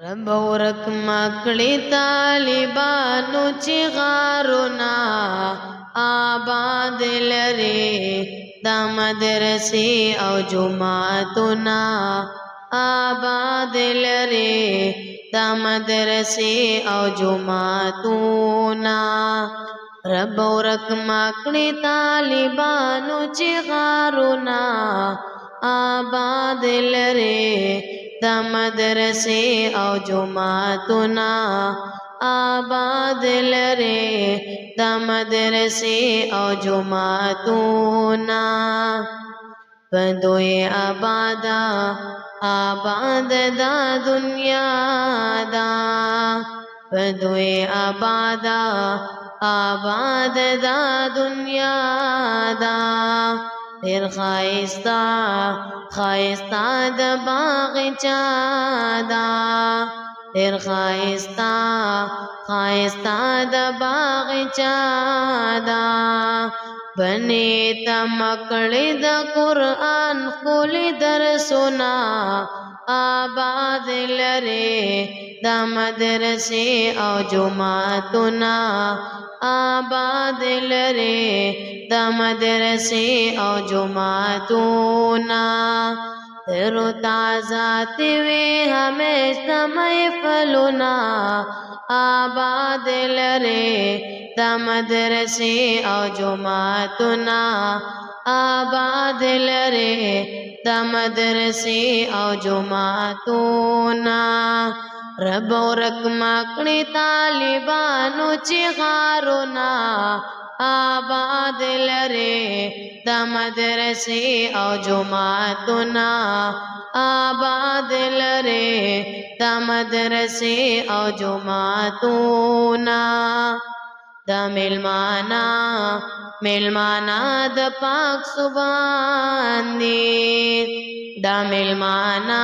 رب ورک مکړی طالبانو چې غارونه آباد لري دا مدرسې او جماعتونه آباد لري دا مدرسې او جماعتونه رب ورک مکړی طالبانو چې غارونه آباد لري دا مدرسې او جماعتونه آباد لري دا مدرسې او جماعتونه پدوی آبادا آباد دا دنیا دا پدوی آبادا آباد دا دنیا دا ډېر ښایسته ښایسته د باغچه ده ډېر ښایسته ښایسته د باغچه ده بنې ته مکړې د قرآن ښکلي درسونه آباد لري دا مدرسې او جماعتونه آباد لري دا مدرسې او جماعتونه تر تازه وي همیشه محفلونه آباد لري دا مدرسې او جماعتونه آباد لري دا مدرسې او جماعتونه رب ورک مکړی طالبانو چې غارونه آباد لري دا مدرسې او جماعتونه آباد لري دا مدرسې او جماعتونه دا میلمانا د پاک سبحان دی دا میلمانا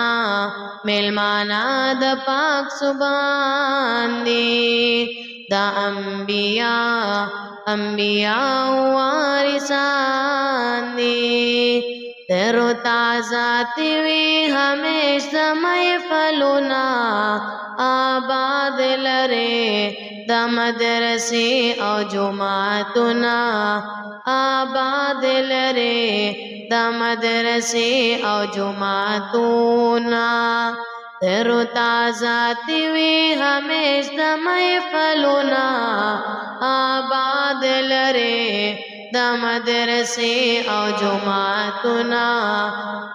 د پاک سبحان دی دا انبیاء وارثان دی تر تازه وي همیشه محفلونه آباد لري دا مدرسې او جماعتونه آباد لري دا مدرسې او جماعتونه تر تازه وي همیشه محفلونه آباد لري دا مدرسې او جماعتونه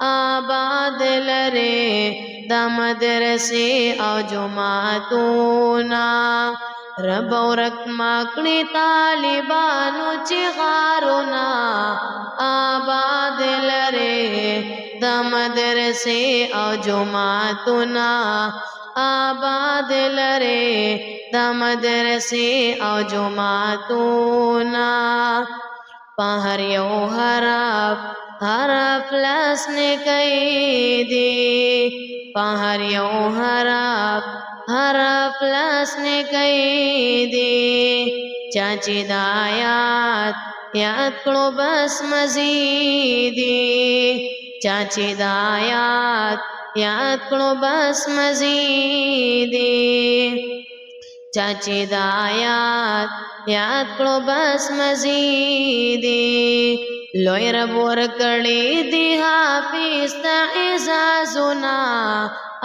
آباد لري دا مدرسې او جماعتونه رب ورک مکړی طالبانو چې غارونه آباد لري دا مدرسې او جماعتونه آباد لري دا مدرسې او جماعتونه په هر یو حرف لاس نیکۍ دی په هر یو حرف لاس نیکۍ دی چا چې د آیات یاد کړو بس مزیدي چا چې د آیات یاد کړو بس مزیدي چا چې د آیات یاد کړو بس مزیدي لوی رب ورکړي دی حافظ ته اعزازونه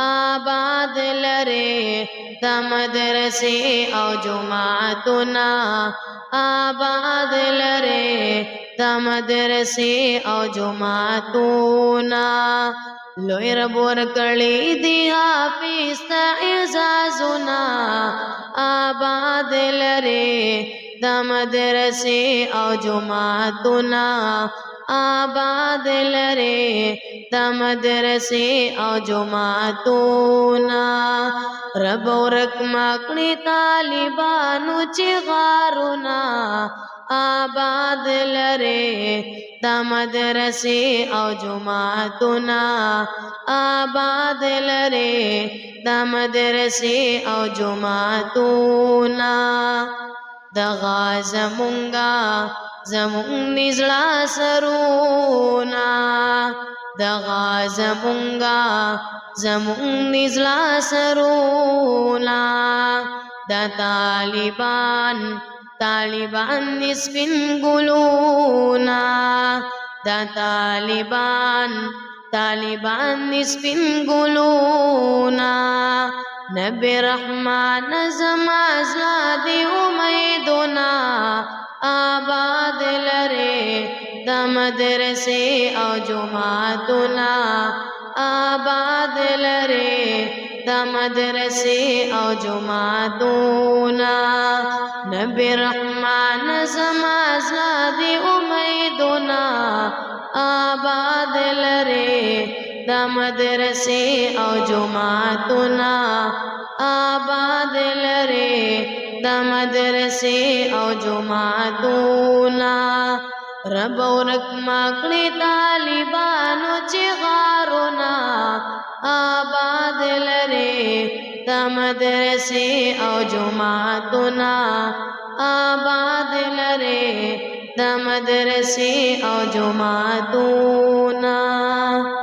آباد لري دا مدرسې او جماعتونه آباد لري دا مدرسې او جماعتونه لوی رب ورکړي دی حافظ ته اعزازونه آباد لري دا مدرسې او جماعتونه آباد لري دا مدرسې او جماعتونه رب ورک مکړی طالبانو چې غارونه آباد لري دا مدرسې او جماعتونه آباد لري دا مدرسې او جماعتونه دغه زمونږ نزړه سرونا دغا زمونږ نزلا سرونا دا طالبان نسپین ګلونا دا طالبان نسپین ګلونا نبی رحمان زما زړه دی امیدونه آباد لري د مدرسې او جماعتونه آباد لري د مدرسې او جماعتونه نبی رحمان زما زړه دی امیدونه آباد لري د مدرسې او جماعتونه آباد لري د مدرسې او جماعتونه رب ورک مکړي طالبانو چې غارونه آباد لري د مدرسې او جماعتونه آباد لري د مدرسې او جماعتونه